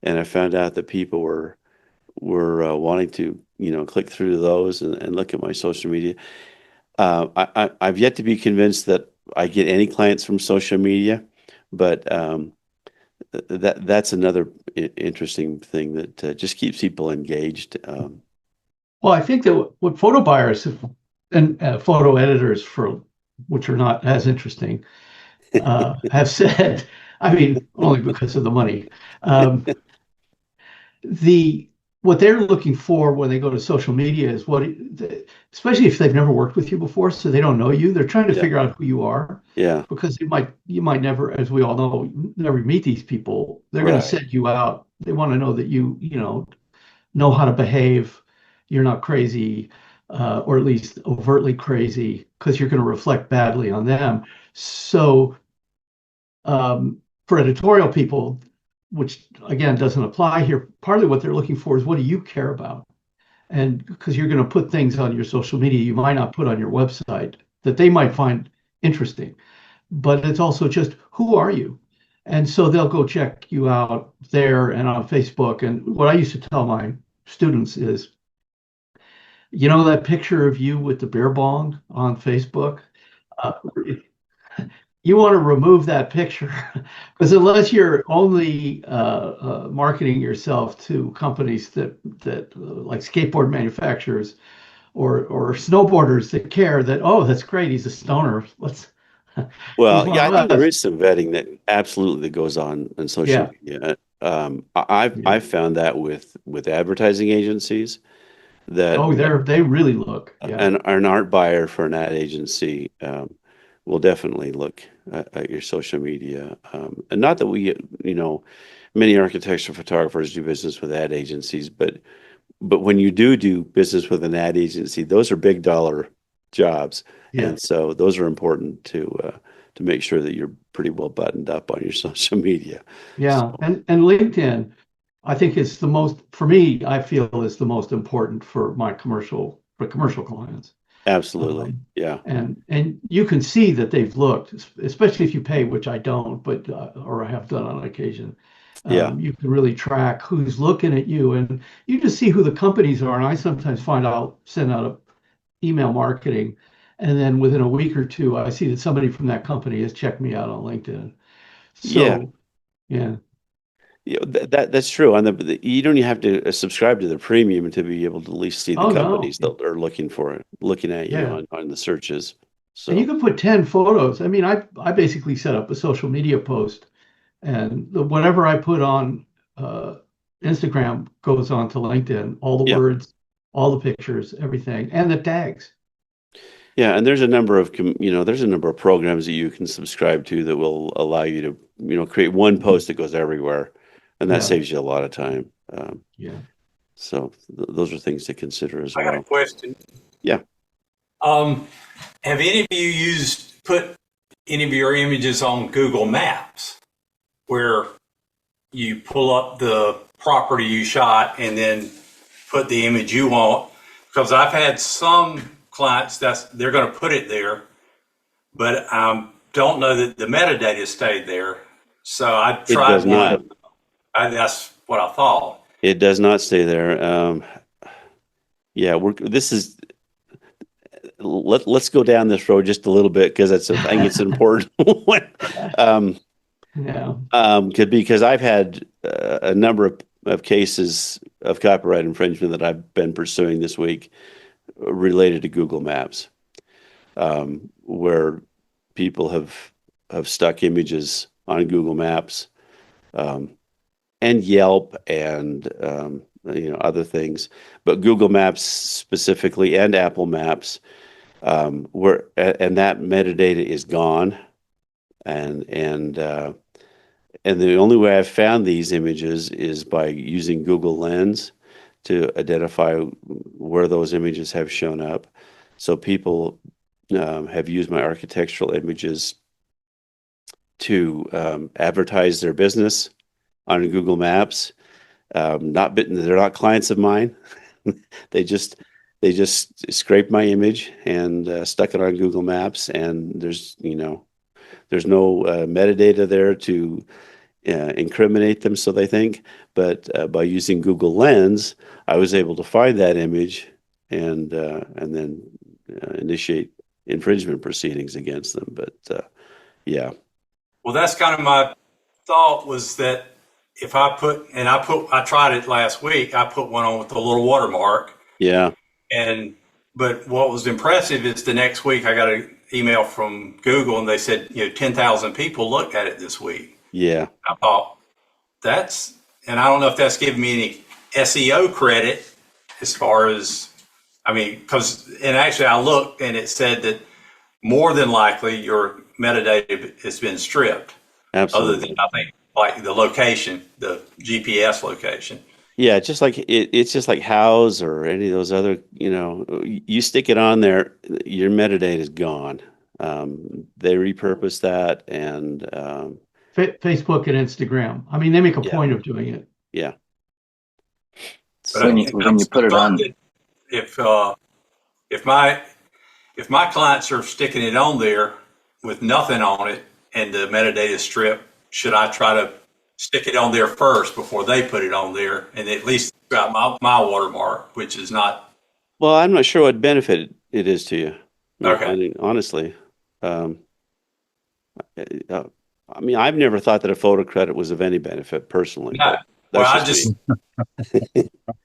and I found out that people were wanting to click through those and look at my social media. I've yet to be convinced that I get any clients from social media, but that's another interesting thing that just keeps people engaged. Well, I think that what photo buyers and photo editors, which are not as interesting, have said, I mean, only because of the money, what they're looking for when they go to social media is especially if they've never worked with you before, so they don't know you. They're trying to figure out who you are. Yeah. Because you might never, as we all know, never meet these people. They're going to send you out. They want to know that you know how to behave. You're not crazy, or at least overtly crazy, because you're going to reflect badly on them. So, for editorial people, which again doesn't apply here, partly what they're looking for is what do you care about? And because you're going to put things on your social media you might not put on your website that they might find interesting, but it's also just who are you? And so they'll go check you out there and on Facebook. And what I used to tell my students is, that picture of you with the beer bong on Facebook, you want to remove that picture, because unless you're only marketing yourself to companies that like skateboard manufacturers or snowboarders that care that, oh, that's great, he's a stoner, Well, yeah, I think there is some vetting that absolutely goes on in social media. I've found that with advertising agencies that they really look. An art buyer for an ad agency will definitely look at your social media. And not that many architectural photographers do business with ad agencies, but when you do business with an ad agency, those are big dollar jobs. Yeah. And so those are important to make sure that you're pretty well buttoned up on your social media. Yeah. And LinkedIn, I think is for me, I feel is the most important for commercial clients. Absolutely. Yeah. And you can see that they've looked, especially if you pay, which I don't, but or I have done on occasion. Yeah. You can really track who's looking at you, and you just see who the companies are. And I sometimes send out a email marketing, and then within a week or two, I see that somebody from that company has checked me out on LinkedIn. Yeah. So, yeah. Yeah, that's true. You don't even have to subscribe to the premium to be able to at least see the Oh, no. companies that are looking at you Yeah. on the searches. And you So can put 10 photos. I mean, I basically set up a social media post, and whatever I put on Instagram goes on to LinkedIn, all the yeah, words, all the pictures, everything, and the tags. yeah, and there's a number of there's a number of programs that you can subscribe to that will allow you to create one post that goes everywhere, and that Yeah. saves you a lot of time. Yeah. So those are things to consider as I got a well. question. Yeah. Have any of you put any of your images on Google Maps where you pull up the property you shot and then put the image you want? Because I've had some clients they're going to put it there, but don't know that the metadata stayed there. So I It does tried not. one. That's what I thought. It does not stay there. Yeah, let's go down this road just a little bit because I think it's an important one. Yeah. Because I've had a number of cases of copyright infringement that I've been pursuing this week related to Google Maps, where people have stuck images on Google Maps, and Yelp and other things, but Google Maps specifically and Apple Maps, and that metadata is gone, and the only way I've found these images is by using Google Lens to identify where those images have shown up. So people have used my architectural images to advertise their business on Google Maps. They're not clients of mine. They just scraped my image and stuck it on Google Maps, and there's no metadata there to incriminate them, so they think. But by using Google Lens, I was able to find that image and then initiate infringement proceedings against them. But yeah. Well, that's kind of my thought, was that if I tried it last week, I put one on with the little watermark. Yeah. But what was impressive is the next week I got an email from Google and they said, 10,000 people looked at it this week. Yeah. I thought and I don't know if that's giving me any SEO credit as far as, and actually I looked and it said that more than likely your metadata has been stripped. Absolutely. Other than, I think, like the location, the GPS location. Yeah, it's just like House or any of those other, you stick it on there, your metadata is gone. They repurpose that and Facebook and Instagram. I mean, they make a point of doing it. Yeah. So when you put it on, if my clients are sticking it on there with nothing on it and the metadata strip, should I try to stick it on there first before they put it on there and at least got my watermark, which is not? Well, I'm not sure what benefit it is to you. Okay. I mean, honestly, I've never thought that a photo credit was of any benefit personally. No. Well, I just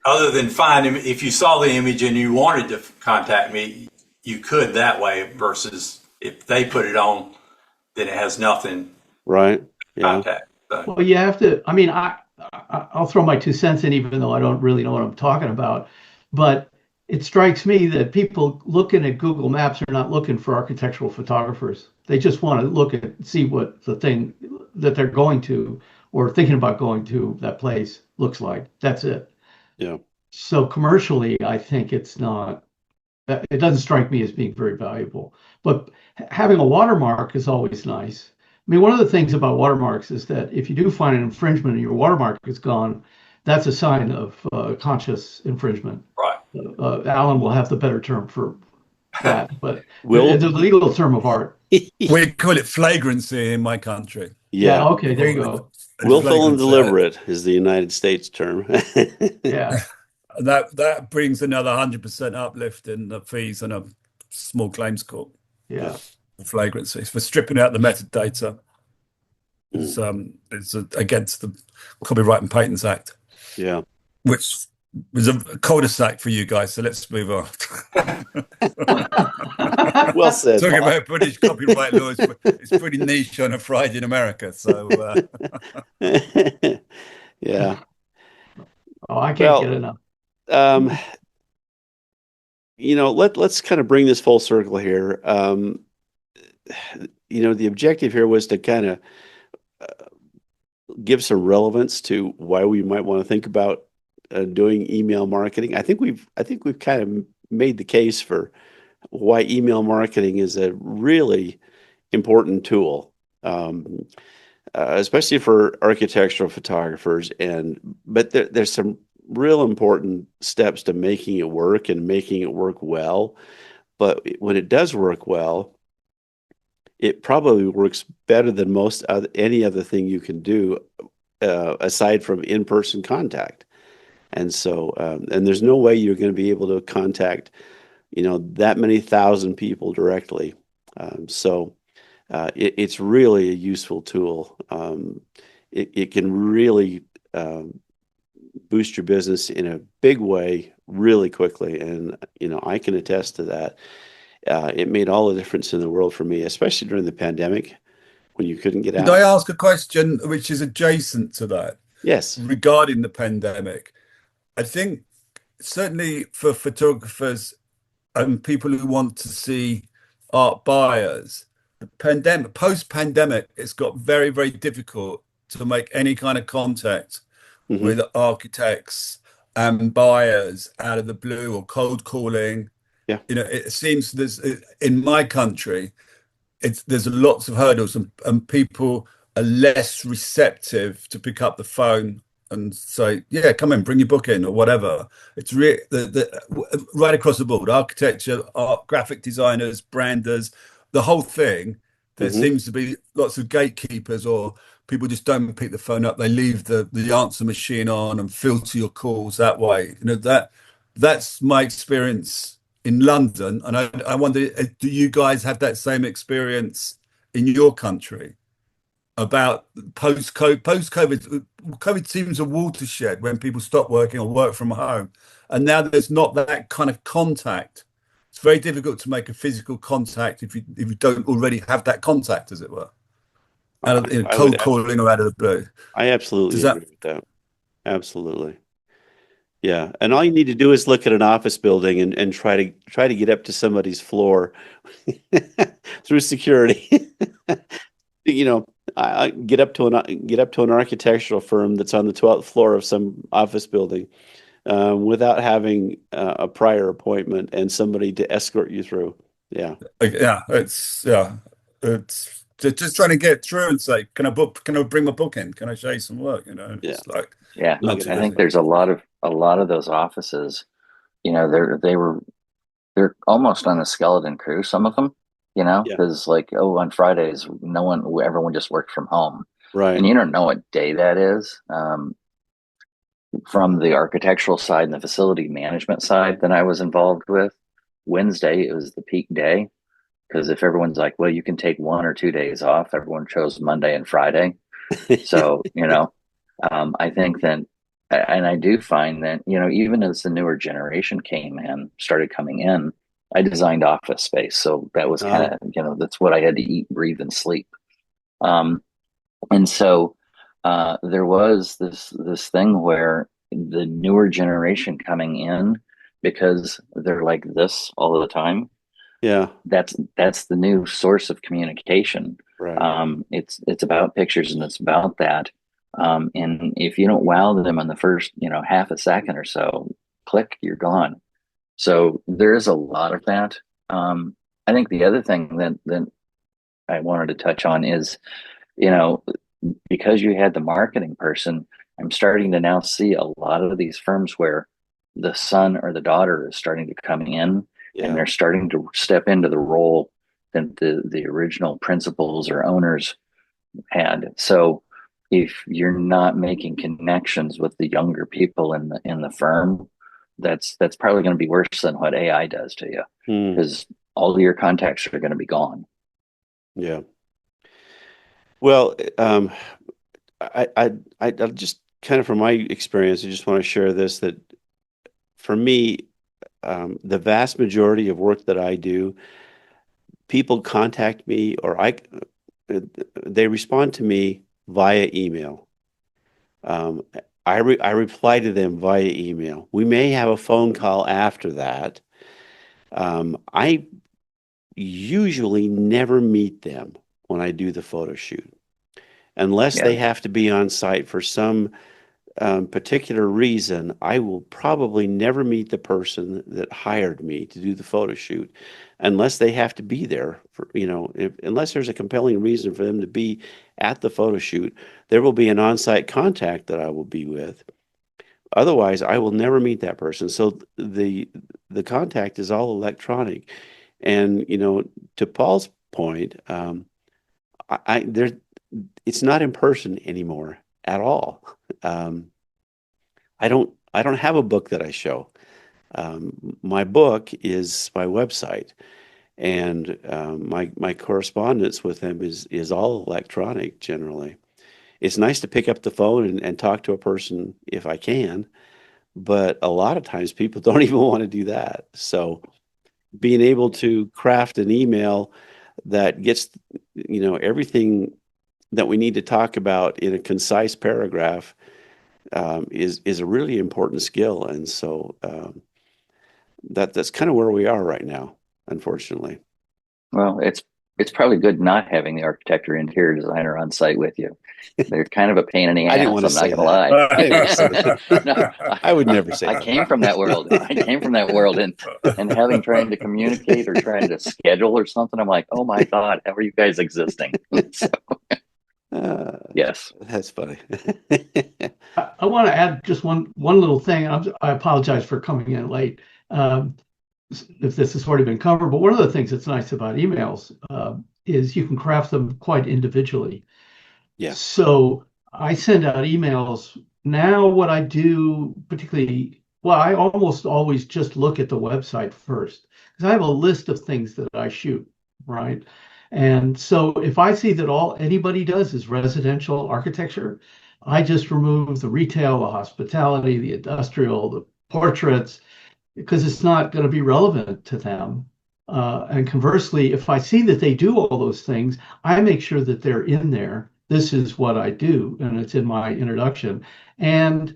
other than if you saw the image and you wanted to contact me, you could that way, versus if they put it on, then it has nothing. Right. Yeah. Contact. So. Well, you have to. I mean, I'll throw my 2 cents in, even though I don't really know what I'm talking about. But it strikes me that people looking at Google Maps are not looking for architectural photographers. They just want to look at see what the thing that they're going to or thinking about going to that place looks like. That's it. Yeah. So commercially, I think it's not. It doesn't strike me as being very valuable. But having a watermark is always nice. I mean, one of the things about watermarks is that if you do find an infringement and your watermark is gone, that's a sign of conscious infringement. Right. Alan will have the better term for that, but Will, it's a legal term of art. We call it flagrancy in my country. Yeah, yeah, okay, there you go. willful and Flagrancy. deliberate is the United States term. Yeah, That brings another 100% uplift in the fees on a small claims court. yeah. Flagrancy for stripping out the metadata is against the Copyright and Patents Act, Yeah. which was a cul-de-sac for you guys. So let's move on. Well said, Talking Bob. about British copyright laws, it's pretty niche on a Friday in America. So Yeah. Oh, I can't Well, get enough. Let's kind of bring this full circle here. The objective here was to kind of give some relevance to why we might want to think about doing email marketing. I think we've kind of made the case for why email marketing is a really important tool, especially for architectural photographers. But there's some real important steps to making it work and making it work well. But when it does work well, it probably works better than any other thing you can do aside from in-person contact. And so, and there's no way you're going to be able to contact, that many thousand people directly. It's really a useful tool. It can really boost your business in a big way really quickly. And, I can attest to that. It made all the difference in the world for me, especially during the pandemic when you couldn't get out. Could I ask a question which is adjacent to that? Yes. Regarding the pandemic, I think certainly for photographers and people who want to see art buyers, the post-pandemic, it's got very, very difficult to make any kind of contact with architects and buyers out of the blue or cold calling. Yeah. It seems in my country, there's lots of hurdles and people are less receptive to pick up the phone and say, yeah, come in, bring your book in or whatever. It's really right across the board, architecture, art, graphic designers, branders, the whole thing. There seems to be lots of gatekeepers or people just don't pick the phone up. They leave the answer machine on and filter your calls that way. That's my experience in London. And I wonder, do you guys have that same experience in your country about post-COVID? COVID seems a watershed when people stop working or work from home. And now there's not that kind of contact. It's very difficult to make a physical contact if you don't already have that contact, as it were. Cold calling or out of the blue. I absolutely agree with that. Absolutely. Yeah. And all you need to do is look at an office building and try to get up to somebody's floor through security. I get up to an architectural firm that's on the 12th floor of some office building without having a prior appointment and somebody to escort you through. Yeah. It's just trying to get through and say, can I bring my book in? Can I show you some work? It's like, yeah. I think there's a lot of those offices, they're almost on a skeleton crew, some of them, because on Fridays, everyone just worked from home. Right. And you don't know what day that is. From the architectural side and the facility management side that I was involved with, Wednesday, it was the peak day. Because if everyone's like, well, you can take 1 or 2 days off, everyone chose Monday and Friday. So, I think that, and I do find that, even as the newer generation started coming in, I designed office space. So that was kind of, that's what I had to eat, breathe, and sleep. And so there was this thing where the newer generation coming in, because they're like this all the time. Yeah, that's the new source of communication. Right. It's about pictures and it's about that. And if you don't wow them in the first, half a second or so, click, you're gone. So there is a lot of that. I think the other thing that I wanted to touch on is, because you had the marketing person, I'm starting to now see a lot of these firms where the son or the daughter is starting to come in and they're starting to step into the role that the original principals or owners had. So if you're not making connections with the younger people in the firm, that's probably going to be worse than what AI does to you, because all of your contacts are going to be gone. Yeah. Well, I just kind of from my experience, I just want to share this, that for me, the vast majority of work that I do, people contact me or they respond to me via email. I reply to them via email. We may have a phone call after that. I usually never meet them when I do the photo shoot, unless they have to be on site for some particular reason. I will probably never meet the person that hired me to do the photo shoot, unless they have to be there for, unless there's a compelling reason for them to be at the photo shoot. There will be an on-site contact that I will be with. Otherwise, I will never meet that person. So the contact is all electronic. And, to Paul's point, it's not in person anymore at all. I don't have a book that I show. My book is my website, and my correspondence with them is all electronic generally. It's nice to pick up the phone and talk to a person if I can, but a lot of times people don't even want to do that. So being able to craft an email that gets, everything that we need to talk about in a concise paragraph is a really important skill. And so that's kind of where we are right now, unfortunately. Well, it's probably good not having the architect or interior designer on site with you. They're kind of a pain in the ass. I didn't want to I'm say not going to lie. I didn't want to say that. No, I would never say I that. came from that world. And having trying to communicate or trying to schedule or something, I'm like, oh my God, how are you guys existing? So, yes, that's funny. I want to add just one little thing. I apologize for coming in late. If this has already been covered, but one of the things that's nice about emails is you can craft them quite individually. Yeah. So I send out emails now. What I do particularly, well, I almost always just look at the website first, because I have a list of things that I shoot, right? And so if I see that all anybody does is residential architecture, I just remove the retail, the hospitality, the industrial, the portraits, because it's not going to be relevant to them. And conversely, if I see that they do all those things, I make sure that they're in there. This is what I do, and it's in my introduction. And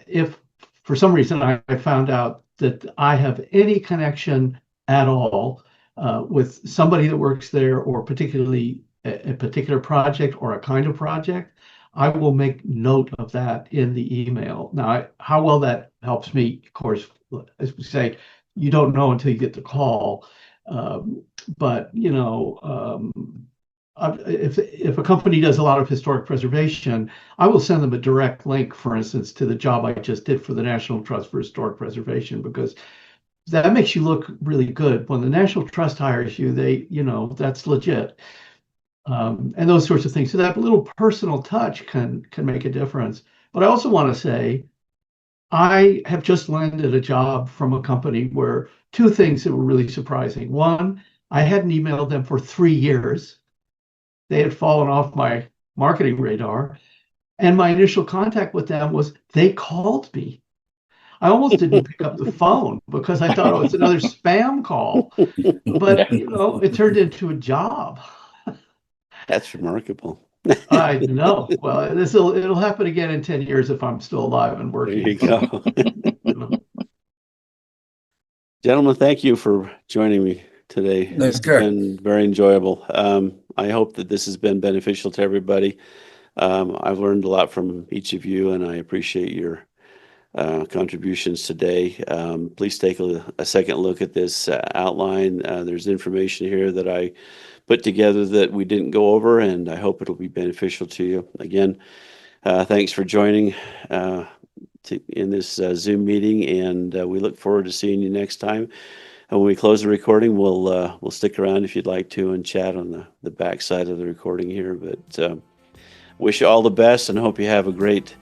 if for some reason I found out that I have any connection at all with somebody that works there, or particularly a particular project or a kind of project, I will make note of that in the email. Now, how well that helps me, of course, as we say, you don't know until you get the call. But if a company does a lot of historic preservation, I will send them a direct link, for instance, to the job I just did for the National Trust for Historic Preservation, because that makes you look really good. When the National Trust hires you, that's legit. And those sorts of things. So that little personal touch can make a difference. But I also want to say, I have just landed a job from a company where two things that were really surprising. One, I hadn't emailed them for 3 years. They had fallen off my marketing radar. And my initial contact with them was they called me. I almost didn't pick up the phone because I thought, it's another spam call. But, it turned into a job. That's remarkable. I know. Well, it'll happen again in 10 years if I'm still alive and working. There you go. Gentlemen, thank you for joining me today. That's It's good. been very enjoyable. I hope that this has been beneficial to everybody. I've learned a lot from each of you, and I appreciate your contributions today. Please take a second look at this outline. There's information here that I put together that we didn't go over, and I hope it'll be beneficial to you. Again, thanks for joining in this Zoom meeting, and we look forward to seeing you next time. when we close the recording, we'll stick around if you'd like to and chat on the back side of the recording here. But wish you all the best and hope you have a great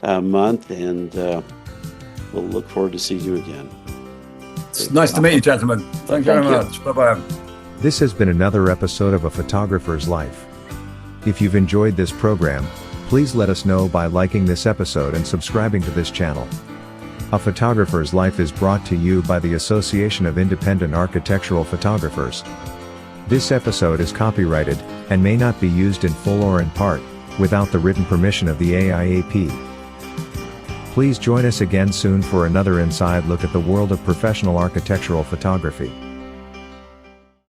month, and we'll look forward to seeing you again. It's nice to meet you, gentlemen. Thank you very much. Bye-bye. This has been another episode of A Photographer's Life. If you've enjoyed this program, please let us know by liking this episode and subscribing to this channel. A Photographer's Life is brought to you by the Association of Independent Architectural Photographers. This episode is copyrighted and may not be used in full or in part without the written permission of the AIAP. Please join us again soon for another inside look at the world of professional architectural photography.